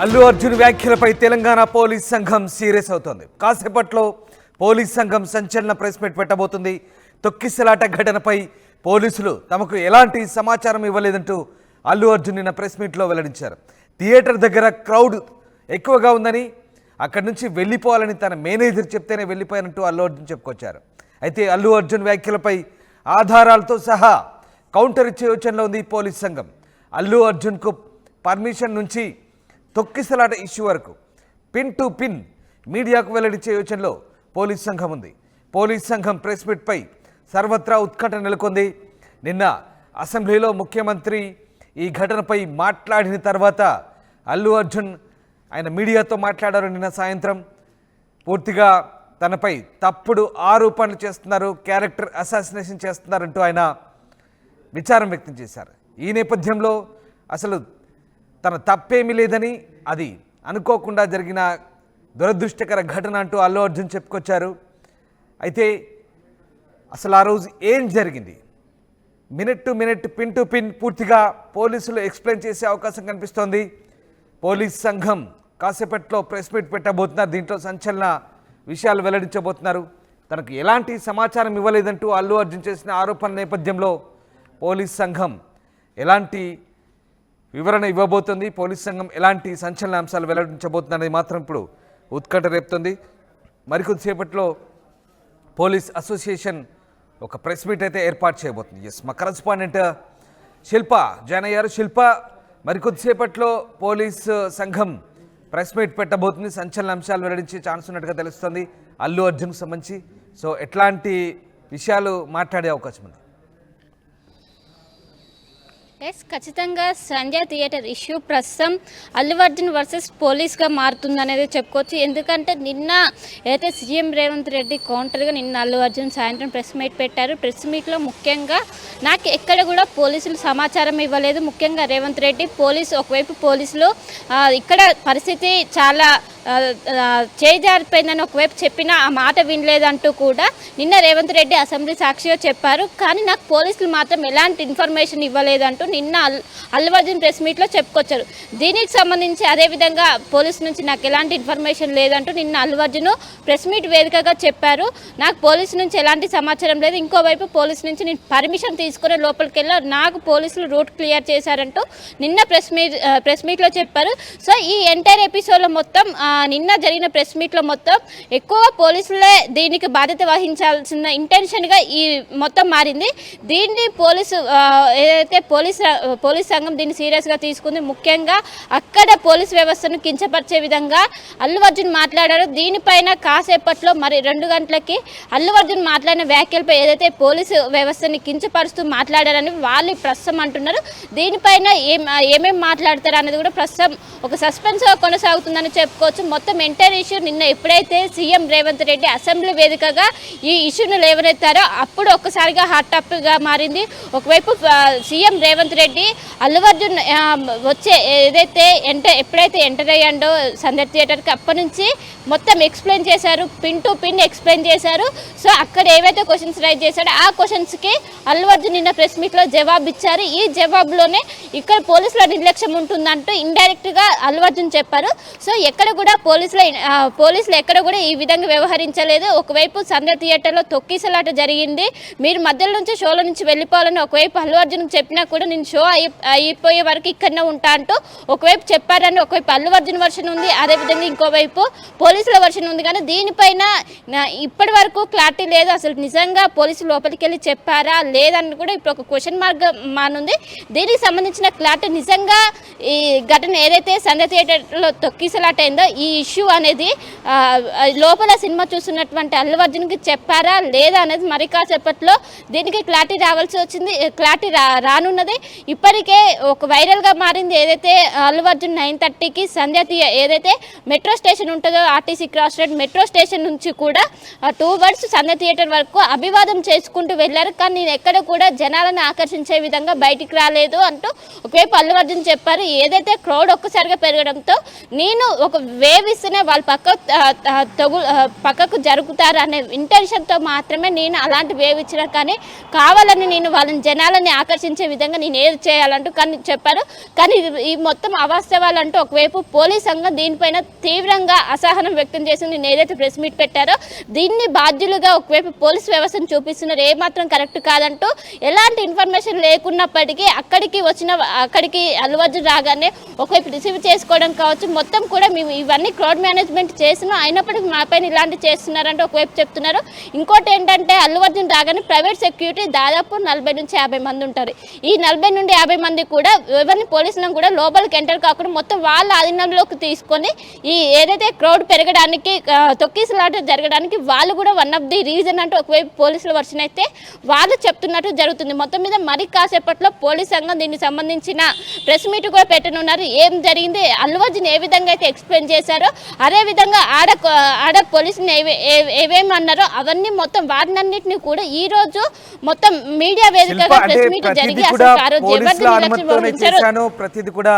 అల్లు అర్జున్ వ్యాఖ్యలపై తెలంగాణ పోలీస్ సంఘం సీరియస్ అవుతోంది. కాసేపట్లో పోలీస్ సంఘం సంచలన ప్రెస్ మీట్ పెట్టబోతుంది. తొక్కిసలాట ఘటనపై పోలీసులు తమకు ఎలాంటి సమాచారం ఇవ్వలేదంటూ అల్లు అర్జున్ నిన్న ప్రెస్ మీట్లో వెల్లడించారు. థియేటర్ దగ్గర క్రౌడ్ ఎక్కువగా ఉందని, అక్కడి నుంచి వెళ్ళిపోవాలని తన మేనేజర్ చెప్తేనే వెళ్ళిపోయానంటూ అల్లు అర్జున్ చెప్పుకొచ్చారు. అయితే అల్లు అర్జున్ వ్యాఖ్యలపై ఆధారాలతో సహా కౌంటర్ ఇచ్చే యోచనలో ఉంది పోలీస్ సంఘం. అల్లు అర్జున్కు పర్మిషన్ నుంచి తొక్కిసలాట ఇష్యూ వరకు పిన్ టు పిన్ మీడియాకు వెల్లడించే యోచనలో పోలీస్ సంఘం ఉంది. పోలీస్ సంఘం ప్రెస్ మీట్పై సర్వత్రా ఉత్కంఠ నెలకొంది. నిన్న అసెంబ్లీలో ముఖ్యమంత్రి ఈ ఘటనపై మాట్లాడిన తర్వాత అల్లు అర్జున్ ఆయన మీడియాతో మాట్లాడారు. నిన్న సాయంత్రం పూర్తిగా తనపై తప్పుడు ఆరోపణలు చేస్తున్నారు, క్యారెక్టర్ అసాసినేషన్ చేస్తున్నారంటూ ఆయన విచారం వ్యక్తం చేశారు. ఈ నేపథ్యంలో అసలు తన తప్పేమీ లేదని, అది అనుకోకుండా జరిగిన దురదృష్టకర ఘటన అంటూ అల్లు అర్జున్ చెప్పుకొచ్చారు. అయితే అసలు ఆ రోజు ఏం జరిగింది, minute to minute, pin to pin పూర్తిగా పోలీసులు ఎక్స్ప్లెయిన్ చేసే అవకాశం కనిపిస్తోంది. పోలీస్ సంఘం కాసేపట్లో ప్రెస్ మీట్ పెట్టబోతున్నారు. దీంట్లో సంచలన విషయాలు వెల్లడించబోతున్నారు. తనకు ఎలాంటి సమాచారం ఇవ్వలేదంటూ అల్లు అర్జున్ చేసిన ఆరోపణల నేపథ్యంలో పోలీస్ సంఘం ఎలాంటి వివరణ ఇవ్వబోతుంది, పోలీస్ సంఘం ఎలాంటి సంచలన అంశాలు వెల్లడించబోతుందనేది మాత్రం ఇప్పుడు ఉత్కంఠ రేపుతుంది. మరికొద్దిసేపట్లో పోలీస్ అసోసియేషన్ ఒక ప్రెస్ మీట్ అయితే ఏర్పాటు చేయబోతుంది. ఎస్, మా కరెస్పాండెంట్ శిల్ప జాయిన్ అయ్యారు. శిల్ప, మరికొద్దిసేపట్లో పోలీస్ సంఘం ప్రెస్ మీట్ పెట్టబోతుంది. సంచలన అంశాలు వెల్లడించే ఛాన్స్ ఉన్నట్టుగా తెలుస్తుంది అల్లు అర్జున్కి సంబంధించి. సో ఎట్లాంటి విషయాలు మాట్లాడే అవకాశం ఉంది? ఎస్, ఖచ్చితంగా సంజయ్ థియేటర్ ఇష్యూ ప్రస్తుతం అల్లు అర్జున్ వర్సెస్ పోలీస్గా మారుతుందనేది చెప్పుకోవచ్చు. ఎందుకంటే నిన్న ఏదైతే సీఎం రేవంత్ రెడ్డి కౌంటర్గా నిన్న అల్లు అర్జున్ సాయంత్రం ప్రెస్ మీట్ పెట్టారు. ప్రెస్ మీట్లో ముఖ్యంగా నాకు ఎక్కడ కూడా పోలీసులు సమాచారం ఇవ్వలేదు, ముఖ్యంగా రేవంత్ రెడ్డి ఒకవైపు పోలీసులు ఇక్కడ పరిస్థితి చాలా చేజారిపోయిందని ఒకవైపు చెప్పినా ఆ మాట వినలేదంటూ కూడా నిన్న రేవంత్ రెడ్డి అసెంబ్లీ సాక్షిగా చెప్పారు. కానీ నాకు పోలీసులు మాత్రం ఎలాంటి ఇన్ఫర్మేషన్ ఇవ్వలేదంటూ నిన్న అల్లు అర్జున్ ప్రెస్ మీట్లో చెప్పుకొచ్చారు. దీనికి సంబంధించి అదేవిధంగా పోలీసు నుంచి నాకు ఎలాంటి ఇన్ఫర్మేషన్ లేదంటూ నిన్న అల్లు అర్జున్ ప్రెస్ మీట్ వేదికగా చెప్పారు. నాకు పోలీసు నుంచి ఎలాంటి సమాచారం లేదు, ఇంకోవైపు పోలీసు నుంచి నేను పర్మిషన్ తీసుకుని లోపలికి వెళ్ళా, నాకు పోలీసులు రూట్ క్లియర్ చేశారంటూ నిన్న ప్రెస్ మీట్లో చెప్పారు. సో ఈ ఎంటైర్ ఎపిసోడ్లో మొత్తం నిన్న జరిగిన ప్రెస్ మీట్లో మొత్తం ఎక్కువ పోలీసులే దీనికి బాధ్యత వహించాల్సిన ఇంటెన్షన్గా ఈ మొత్తం మారింది. దీన్ని ఏదైతే పోలీస్ సంఘం దీన్ని సీరియస్గా తీసుకుంది. ముఖ్యంగా అక్కడ పోలీస్ వ్యవస్థను కించపరిచే విధంగా అల్లు అర్జున్ మాట్లాడారు. దీనిపైన కాసేపట్లో మరి 2 గంటలకి అల్లు అర్జున్ మాట్లాడిన వ్యాఖ్యలపై ఏదైతే పోలీసు వ్యవస్థని కించపరుస్తూ మాట్లాడారని వాళ్ళు ప్రస్తుతం అంటున్నారు. దీనిపైన ఏమేమి మాట్లాడతారు అనేది కూడా ప్రస్తుతం ఒక సస్పెన్స్గా కొనసాగుతుందని చెప్పుకోవచ్చు. మొత్తం ఎంటైర్ ఇష్యూ నిన్న ఎప్పుడైతే సీఎం రేవంత్ రెడ్డి అసెంబ్లీ వేదికగా ఈ ఇష్యూను లేవనెత్తారో అప్పుడు ఒక్కసారిగా హాట్ టాపిక్గా మారింది. ఒకవైపు సీఎం రేవంత్ రెడ్డి అల్లు అర్జున్ వచ్చే ఏదైతే ఎప్పుడైతే ఎంటర్ అయ్యాడో సందర్ థియేటర్కి అప్పటి నుంచి మొత్తం ఎక్స్ప్లెయిన్ చేశారు, పిన్ టు పిన్ ఎక్స్ప్లెయిన్ చేశారు. సో అక్కడ ఏవైతే క్వశ్చన్స్ రైజ్ చేశాడో ఆ క్వశ్చన్స్కి అల్లు అర్జున్ నిన్న ప్రెస్ మీట్లో జవాబు ఇచ్చారు. ఈ జవాబులోనే ఇక్కడ పోలీసుల నిర్లక్ష్యం ఉంటుందంటూ ఇండైరెక్ట్గా అల్లు అర్జున్ చెప్పారు. సో ఎక్కడ కూడా పోలీసులు ఎక్కడ కూడా ఈ విధంగా వ్యవహరించలేదు. ఒకవైపు సందర్ థియేటర్లో తొక్కిసలాట జరిగింది, మీరు మధ్యలో నుంచి షోలో నుంచి వెళ్ళిపోవాలని ఒకవైపు అల్లు అర్జున్కి చెప్పినా కూడా నేను షో అయిపోయే వరకు ఇక్కడనే ఉంటా అంటూ ఒకవైపు చెప్పారని ఒకవైపు అల్లు అర్జున్ వర్షన్ ఉంది, అదేవిధంగా ఇంకోవైపు పోలీసుల వర్షన్ ఉంది. కానీ దీనిపైన ఇప్పటి వరకు క్లారిటీ లేదు. అసలు నిజంగా పోలీసులు లోపలికి వెళ్ళి చెప్పారా లేదని కూడా ఇప్పుడు ఒక క్వశ్చన్ మార్క్ మానుంది. దీనికి సంబంధించిన క్లారిటీ నిజంగా ఈ ఘటన ఏదైతే సందర్ థియేటర్లో తొక్కిసలాట అయిందో ఈ ఇష్యూ అనేది లోపల సినిమా చూస్తున్నటువంటి అల్లు అర్జున్కి చెప్పారా లేదా అనేది మరి కాసేపట్లో దీనికి క్లారిటీ క్లారిటీ రానున్నది. ఇప్పటికే ఒక వైరల్గా మారింది ఏదైతే అల్లు అర్జున్ 9:30కి ఏదైతే మెట్రో స్టేషన్ ఉంటుందో RTC cross road metro station నుంచి కూడా 2 బర్డ్స్ సందర్ థియేటర్ వరకు అభివాదం చేసుకుంటూ వెళ్ళారు. కానీ నేను ఎక్కడ కూడా జనాలను ఆకర్షించే విధంగా బయటికి రాలేదు అంటూ ఒకవైపు అల్లు అర్జున్ చెప్పారు. ఏదైతే క్రౌడ్ ఒక్కసారిగా పెరగడంతో నేను ఒక వేవిస్తేనే వాళ్ళు పక్కకు జరుగుతారు అనే ఇంటెన్షన్తో మాత్రమే నేను అలాంటి వేవిచ్చిన, కానీ కావాలని నేను వాళ్ళని జనాలని ఆకర్షించే విధంగా నేను ఏది చేయాలంటూ కానీ చెప్పారు. కానీ ఈ మొత్తం అవాస్తవాలంటూ ఒకవైపు పోలీస్ సంఘం దీనిపైన తీవ్రంగా అసహనం వ్యక్తం చేసింది. నేను ఏదైతే ప్రెస్ మీట్ పెట్టారో దీన్ని బాధ్యులుగా ఒకవైపు పోలీస్ వ్యవస్థను చూపిస్తున్నారు, ఏమాత్రం కరెక్ట్ కాదంటూ. ఎలాంటి ఇన్ఫర్మేషన్ లేకున్నప్పటికీ అక్కడికి అల్లు అర్జున్ రాగానే ఒకవైపు రిసీవ్ చేసుకోవడం కావచ్చు, మొత్తం కూడా మేము ఇవన్నీ క్రౌడ్ మేనేజ్మెంట్ చేసినాం, అయినప్పటికీ మా పైన ఇలాంటి చేస్తున్నారంటే ఒకవైపు చెప్తున్నారు. ఇంకోటి ఏంటంటే అల్లు అర్జున్ రాగానే ప్రైవేట్ సెక్యూరిటీ దాదాపు 40 నుంచి 50 మంది ఉంటారు. ఈ 40 నుండి 50 మంది కూడా ఎవరిని పోలీసులను కూడా లోపలికి ఎంటర్ కాకుండా మొత్తం వాళ్ళ ఆధీనంలోకి తీసుకొని ఈ ఏదైతే క్రౌడ్ పెరగడానికి తొక్కిసలాట జరగడానికి వాళ్ళు కూడా వన్ ఆఫ్ ది రీజన్ అంటూ ఒకవైపు పోలీసుల వర్షన్ అయితే వాళ్ళు చెప్తున్నట్టు జరుగుతుంది. మొత్తం మీద మరి కాసేపట్లో పోలీస్ సంఘం దీనికి సంబంధించిన ప్రెస్ మీట్ కూడా పెట్టనున్నారు. ఏం జరిగింది, అల్లు అర్జున్ ఏ విధంగా అయితే ఎక్స్ప్లెయిన్ చేశారో అదే విధంగా ఆడ పోలీసుని ఏవేమి అన్నారో అవన్నీ మొత్తం వాటినన్నింటినీ కూడా ఈ రోజు మొత్తం మీడియా వేదికగా ప్రెస్ మీట్ జరిగి అసలు ఆ రోజు ప్రతిదీ కూడా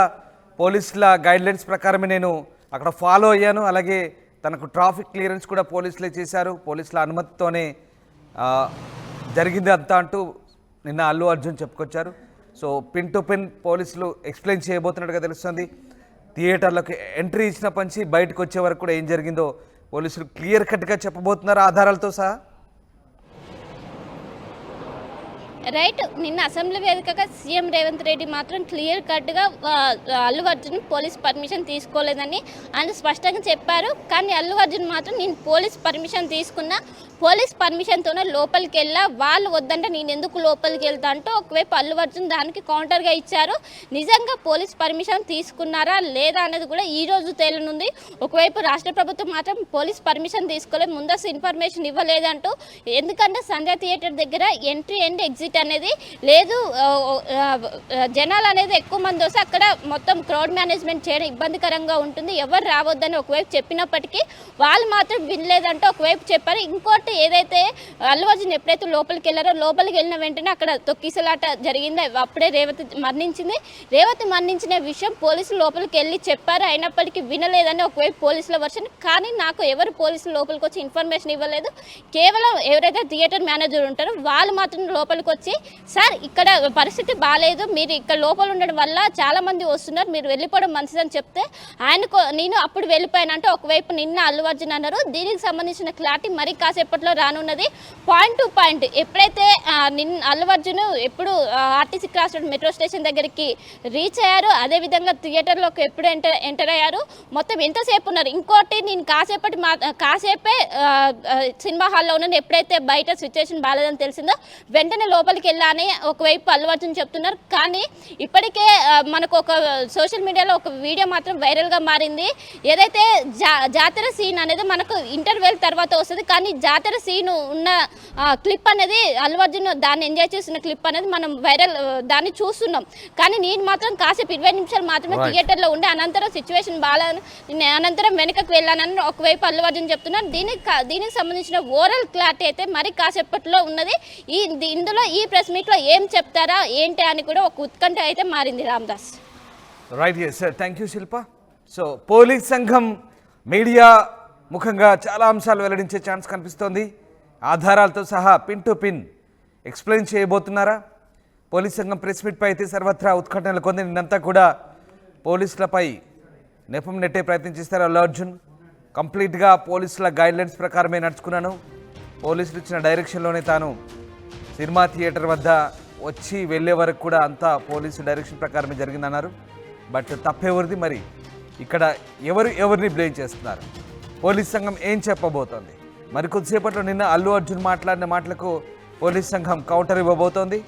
పోలీసుల గైడ్ లైన్స్ ప్రకారమే నేను అక్కడ ఫాలో అయ్యాను. అలాగే తనకు ట్రాఫిక్ క్లియరెన్స్ కూడా పోలీసులే చేశారు, పోలీసుల అనుమతితోనే జరిగింది అంతా అంటూ నిన్న అల్లు అర్జున్ చెప్పుకొచ్చారు. సో పిన్ టు పిన్ పోలీసులు ఎక్స్ప్లెయిన్ చేయబోతున్నట్టుగా తెలుస్తుంది. థియేటర్లకు ఎంట్రీ ఇచ్చిన పంచి బయటకు వచ్చే వరకు కూడా ఏం జరిగిందో పోలీసులు క్లియర్ కట్గా చెప్పబోతున్నారు ఆధారాలతో సహా. రైట్, నిన్న అసెంబ్లీ వేదికగా సీఎం రేవంత్ రెడ్డి మాత్రం క్లియర్ కట్గా అల్లు అర్జున్ పోలీస్ పర్మిషన్ తీసుకోలేదని ఆయన స్పష్టంగా చెప్పారు. కానీ అల్లు అర్జున్ మాత్రం నేను పోలీస్ పర్మిషన్ తీసుకున్నా, పోలీస్ పర్మిషన్తోనే లోపలికి వెళ్ళా, వాళ్ళు వద్దంటే నేను ఎందుకు లోపలికి వెళ్తా అంటూ ఒకవైపు అల్లు అర్జున్ దానికి కౌంటర్గా ఇచ్చారు. నిజంగా పోలీస్ పర్మిషన్ తీసుకున్నారా లేదా అనేది కూడా ఈ రోజు తేలనుంది. ఒకవైపు రాష్ట్ర ప్రభుత్వం మాత్రం పోలీస్ పర్మిషన్ తీసుకోలేదు, ముందస్తు ఇన్ఫర్మేషన్ ఇవ్వలేదంటూ. ఎందుకంటే సంజయ్ థియేటర్ దగ్గర ఎంట్రీ అండ్ ఎగ్జిట్ అనేది లేదు, జనాలు అనేది ఎక్కువ మంది వస్తే అక్కడ మొత్తం క్రౌడ్ మేనేజ్మెంట్ చేయడం ఇబ్బందికరంగా ఉంటుంది, ఎవరు రావద్దని ఒకవైపు చెప్పినప్పటికీ వాళ్ళు మాత్రం వినలేదంటూ ఒకవైపు చెప్పారు. ఇంకోటి ఏదైతే అల్లు అర్జున్ ఎప్పుడైతే లోపలికి వెళ్ళారో లోపలికి వెళ్ళిన వెంటనే అక్కడ తొక్కిసలాట జరిగింది, అప్పుడే రేవతి మరణించిన విషయం పోలీసులు లోపలికి వెళ్ళి చెప్పారు, అయినప్పటికీ వినలేదని ఒకవైపు పోలీసుల వర్షన్. కానీ నాకు ఎవరు పోలీసులు లోపలికి వచ్చి ఇన్ఫర్మేషన్ ఇవ్వలేదు, కేవలం ఎవరైతే థియేటర్ మేనేజర్ ఉంటారో వాళ్ళు మాత్రం లోపలికి వచ్చి సార్ ఇక్కడ పరిస్థితి బాగాలేదు, మీరు ఇక్కడ లోపల ఉండడం వల్ల చాలా మంది వస్తున్నారు, మీరు వెళ్ళిపోవడం మంచిదని చెప్తే నేను అప్పుడు వెళ్ళిపోయానంటే ఒకవైపు నిన్న అల్లు అర్జున్ అన్నారు. దీనికి సంబంధించిన క్లారిటీ మరి కాసేపట్లో రానున్నది. పాయింట్ టు పాయింట్ ఎప్పుడైతే అల్లు అర్జున్ ఎప్పుడు RTC cross road metro station దగ్గరికి రీచ్ అయ్యారు, అదేవిధంగా థియేటర్లోకి ఎప్పుడు ఎంటర్ అయ్యారు, మొత్తం ఎంతసేపు ఉన్నారు. ఇంకోటి నేను కాసేపే సినిమా హాల్లో ఉన్నాను, ఎప్పుడైతే బయట సిచ్యువేషన్ బాగాలేదని తెలిసిందో వెంటనే లోపలికి వెళ్ళాలని ఒకవైపు అల్లు అర్జున్ చెప్తున్నారు. కానీ ఇప్పటికే మనకు ఒక సోషల్ మీడియాలో ఒక వీడియో మాత్రం వైరల్గా మారింది. ఏదైతే జాతర సీన్ అనేది మనకు ఇంటర్వెల్ తర్వాత వస్తుంది, కానీ జాతర సీన్ ఉన్న క్లిప్ అనేది అల్లు అర్జున్ దాన్ని ఎంజాయ్ చేస్తున్న క్లిప్ అనేది మనం దాన్ని చూస్తున్నాం. కానీ నేను మాత్రం కాసేపు 20 నిమిషాలు మాత్రమే థియేటర్లో ఉండి అనంతరం సిచ్యువేషన్ బాగాలని అనంతరం వెనుకకు వెళ్ళానని ఒకవైపు అల్లు అర్జున్ చెప్తున్నారు. దీనికి సంబంధించిన ఓవరాల్ క్లారిటీ అయితే మరి కాసేపట్లో ఉన్నది. ఇందులో ఈ ప్రెస్ మీట్లో ఏం చెప్తారా ఏంటి అని కూడా ఒక ఉత్కంఠ అయితే మారింది. Ramdas. Right, sir, thank you Shilpa. So police సంఘం మీడియా ముఖంగా చాలా అంశాలు వెల్లడించే ఛాన్స్ కనిపిస్తోంది. ఆధారాలతో సహా పిన్ టు పిన్ ఎక్స్ప్లెయిన్ చేయబోతున్నారా? పోలీస్ సంఘం ప్రెస్ మీట్పై అయితే సర్వత్రా ఉత్కంఠ నెలకొంది. నిన్నంతా కూడా పోలీసులపై నెపం నెట్టే ప్రయత్నం చేస్తారు అల్లు అర్జున్. కంప్లీట్గా పోలీసుల గైడ్లైన్స్ ప్రకారమే నడుచుకున్నాను, పోలీసులు ఇచ్చిన డైరెక్షన్లోనే తాను సినిమా థియేటర్ వద్ద వచ్చి వెళ్ళే వరకు కూడా అంతా పోలీసు డైరెక్షన్ ప్రకారమే జరిగిందన్నారు. బట్ తప్పెవరిది? మరి ఇక్కడ ఎవరిని బ్లేమ్ చేస్తున్నారు? పోలీస్ సంఘం ఏం చెప్పబోతోంది? మరి కొద్దిసేపట్లో నిన్న అల్లు అర్జున్ మాట్లాడిన మాటలకు పోలీస్ సంఘం కౌంటర్ ఇవ్వబోతోంది.